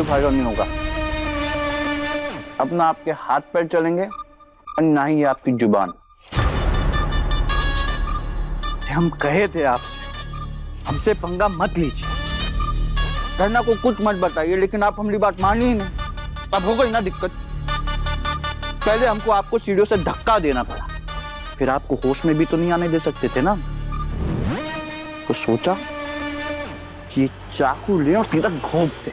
फायदा नहीं होगा। अपना आपके हाथ पैर चलेंगे और ना ही आपकी जुबान। हम कहे थे आपसे, हमसे पंगा मत लीजिए, करना को कुछ मत बताइए, लेकिन आप हमारी बात मानी ही नहीं। अब हो गई ना दिक्कत। पहले हमको आपको सीढ़ियों से धक्का देना पड़ा, फिर आपको होश में भी तो नहीं आने दे सकते थे ना। तो सोचा कि ये चाकू ले और सीधा घोंप दे।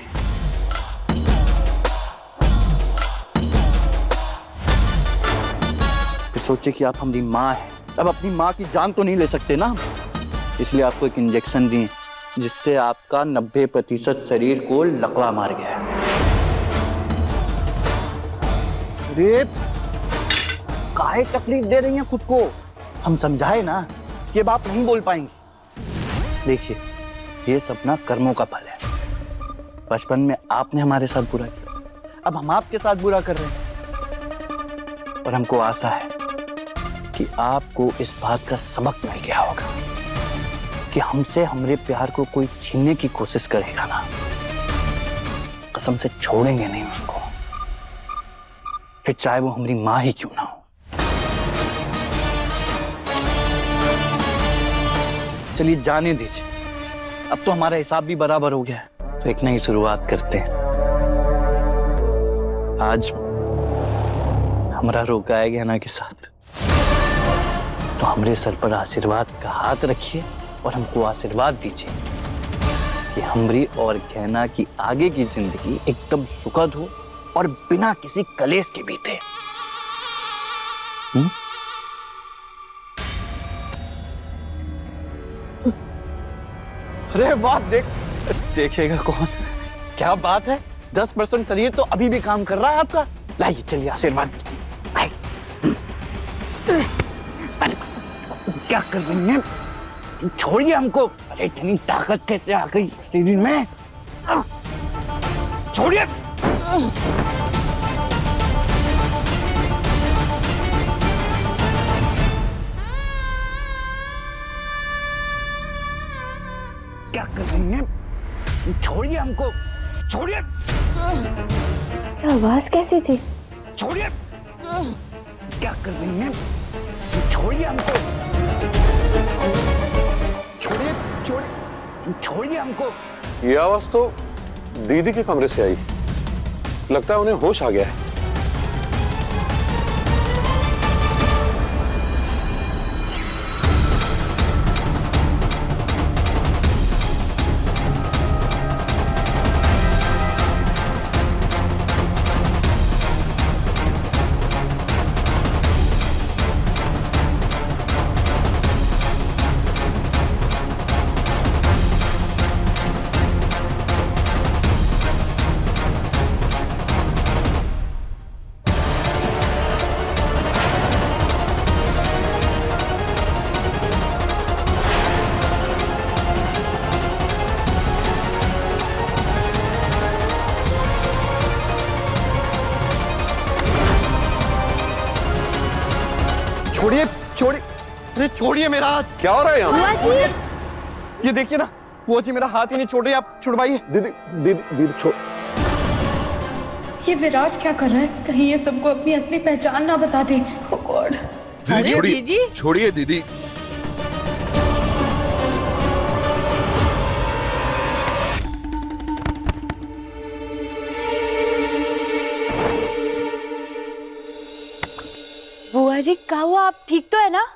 फिर सोचे कि आप हमारी माँ है, अब अपनी माँ की जान तो नहीं ले सकते ना, इसलिए आपको एक इंजेक्शन दिए जिससे आपका 90% शरीर को लकवा मार गया है। अरे काहे तकलीफ दे रही हैं खुद को? हम समझाए ना कि अब आप नहीं बोल पाएंगी। देखिए, ये सब ना कर्मों का फल है। बचपन में आपने हमारे साथ बुरा किया, अब हम आपके साथ बुरा कर रहे हैं। और हमको आशा है कि आपको इस बात का सबक मिल गया होगा कि हमसे हमारे प्यार को कोई छीनने की कोशिश करेगा ना, कसम से छोड़ेंगे नहीं उसको, फिर चाहे वो हमारी माँ ही क्यों ना हो। चलिए जाने दीजिए, अब तो हमारा हिसाब भी बराबर हो गया है, तो एक नई शुरुआत करते हैं। आज हमारा रोका है गहना के साथ, तो हमारे सर पर आशीर्वाद का हाथ रखिए और हमको आशीर्वाद दीजिए कि हमारी और गहना की आगे की जिंदगी एकदम सुखद हो और बिना किसी कलेश के बीते। अरे वाह, देखेगा कौन? क्या बात है, 10% शरीर तो अभी भी काम कर रहा है आपका। लाइए चलिए आशीर्वाद दीजिए। अरे क्या कर रही हैं? छोड़िए हमको। अरे इतनी ताकत कैसे आ गई शरीर में? छोड़िए। क्या कर रही हैं? छोड़िए हमको, छोड़िए। आवाज कैसी थी? छोड़िए। क्या कर रही हैं? छोड़िए हमको, छोड़िए, छोड़िए, छोड़िए हमको। ये आवाज तो दीदी के कमरे से आई, लगता है उन्हें होश आ गया है। छोड़िए, छोड़िए, अरे छोड़िए मेरा हाथ। क्या हो रहा है यहाँ? बुआ जी, ये देखिए ना, बुआ जी मेरा हाथ ही नहीं छोड़ रही, आप छुड़वाइए। दीदी दीदी दीदी छोड़। ये विराज क्या कर रहा है? कहीं ये सबको अपनी असली पहचान ना बता दे। ओह गॉड। अरे जीजी, छोड़िए दीदी। बुआ जी क्या हुआ? आप ठीक तो है ना?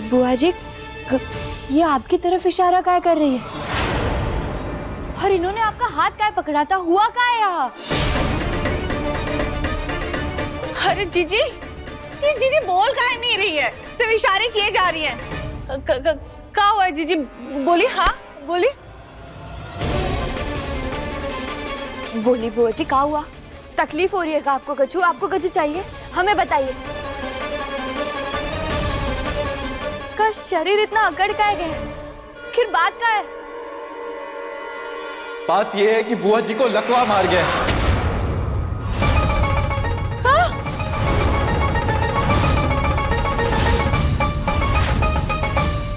बुआ जी, ये आपकी तरफ इशारा क्या कर रही है? और इन्होंने आपका हाथ क्या पकड़ा था? हुआ क्या है यहाँ? अरे जीजी, ये जीजी बोल काहे नहीं रही है? सिर्फ इशारे किए जा रही है। क्या हुआ है जीजी? बोली। हाँ बोली। बोली बुआ जी, क्या हुआ? तकलीफ हो रही है क्या आपको? कछु आपको कछु चाहिए? हमें बताइए। का शरीर इतना अकड़ का गया? आखिर बात क्या है? बात यह है कि बुआ जी को लकवा मार गया है।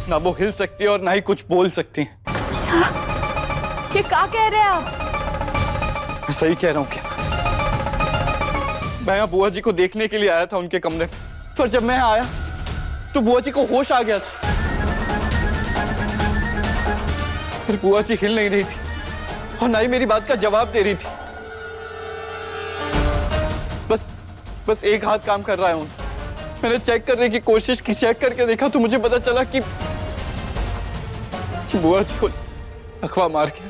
ना वो हिल सकती है और ना ही कुछ बोल सकती है। ये क्या कह रहे हैं आप? मैं सही कह रहा हूँ क्या? मैं यहाँ बुआ जी को देखने के लिए आया था उनके कमरे में, पर जब मैं आया तो बुआ जी को होश आ गया था। फिर बुआ जी हिल नहीं रही थी और ना ही मेरी बात का जवाब दे रही थी। बस एक हाथ काम कर रहा है उन। मैंने चेक करने की कोशिश की, चेक करके देखा तो मुझे पता चला कि बुआ जी को लकवा मार के।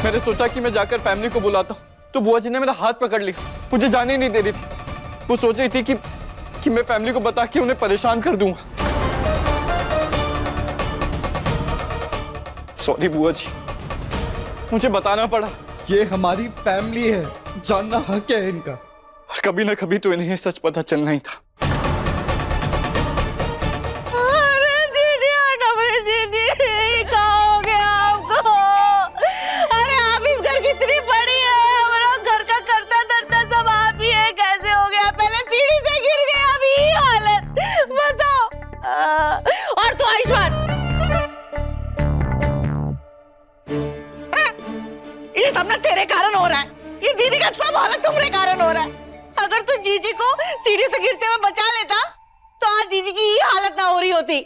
मैंने सोचा कि मैं जाकर फैमिली को बुलाता हूं, तो बुआ जी ने मेरा हाथ पकड़ लिया, मुझे जाने नहीं दे रही थी। वो सोच रही थी कि मैं फैमिली को बता के उन्हें परेशान कर दूंगा। सॉरी बुआ जी, मुझे बताना पड़ा। ये हमारी फैमिली है, जानना हक है इनका। और कभी ना कभी तो इन्हें सच पता चलना ही था। अरे दीदी, अरे दीदी, क्या हो गया आपको? अरे आप इस घर कितनी बड़ी है, हमारा घर का करता धरता सब आप ही है, कैसे हो गया? पहले सीढ़ी से गिर गया, अभी ये हालत, बताओ। और तू आयुष्मान, ये सब ना तेरे कारण हो रहा है। ये दीदी का सब हालत तुम्हारे कारण हो रहा है। अगर तू जीजी को सीढ़ी से गिरते हुए बचा लेता तो आज जीजी की ये हालत ना हो रही होती।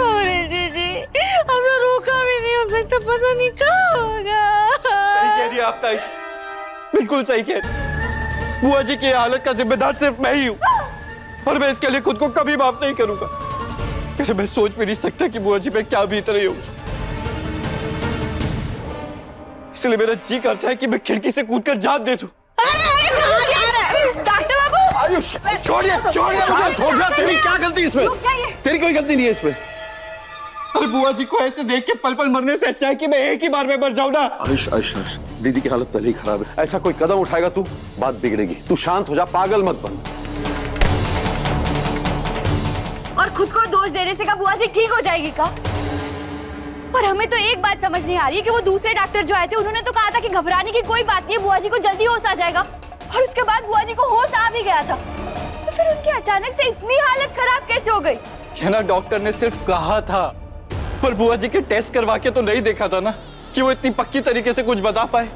अरे जीजी, अब तो रोका भी नहीं हो सकता, पता नहीं क्या होगा। सही कह रही है आप ताई, बिल्कुल सही कह रही। बुआ जी की हालत का जिम्मेदार सिर्फ मैं ही हूँ और मैं इसके लिए खुद को कभी माफ नहीं करूंगा। कैसे मैं सोच भी नहीं सकता कि बुआ जी पे क्या बीत रही होगी। इसलिए मेरा जी करता है कि मैं खिड़की से कूदकर जान दे दूं। अरे कहाँ जा रहा है? डॉक्टर बाबू, आयुष, छोड़िए तेरी क्या गलती इसमें? रुक जाइए। तेरी कोई गलती नहीं है इसमें। अरे बुआ जी को ऐसे देख के पल पल मरने से अच्छा है कि मैं एक ही बार में मर जाऊं ना। आयुष, दीदी की हालत पहले ही खराब है। ऐसा कोई कदम उठाएगा तू, बात बिगड़ेगी। तू शांत हो जा, पागल मत बन। और खुद को दोष देने से क्या बुआ जी ठीक हो जाएगी का? पर हमें तो एक बात समझ नहीं आ रही है कि वो दूसरे डॉक्टर जो आए थे उन्होंने तो कहा था कि घबराने की कोई बात नहीं है, बुआ जी को जल्दी होश आ जाएगा। और उसके बाद बुआ जी को होश आ भी गया था, तो फिर उनकी अचानक से इतनी हालत खराब कैसे हो गई? कहना डॉक्टर ने सिर्फ कहा था, पर बुआ जी के टेस्ट करवा के तो नहीं देखा था ना कि वो इतनी पक्की तरीके से कुछ बता पाए।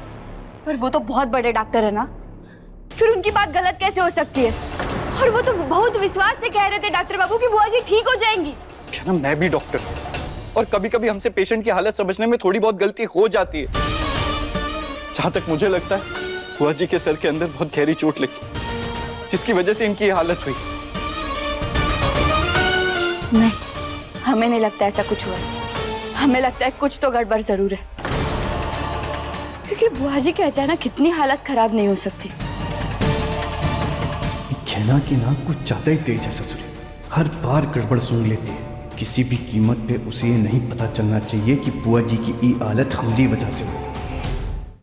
पर वो तो बहुत बड़े डॉक्टर है ना, फिर उनकी बात गलत कैसे हो सकती है? और वो तो बहुत विश्वास से कह रहे थे डॉक्टर बाबू कि बुआ जी ठीक हो जाएंगी। कहना मैं भी डॉक्टर हूं और कभी कभी हमसे पेशेंट की हालत समझने में थोड़ी बहुत गलती हो जाती है। जहां तक मुझे लगता है बुआ जी के सर के अंदर बहुत गहरी चोट लगी, जिसकी वजह से इनकी हालत हुई। नहीं, हमें नहीं लगता ऐसा कुछ हुआ। हमें लगता है कुछ तो गड़बड़ जरूर है, क्योंकि बुआ जी की अचानक इतनी हालत खराब नहीं हो सकती। कहना की नाक कुछ ज्यादा ही तेज है ससुर, हर बार गड़बड़ सुन लेती है। किसी भी कीमत पे उसे ये नहीं पता चलना चाहिए कि बुआ जी की ये हालत हमारी वजह से हुई।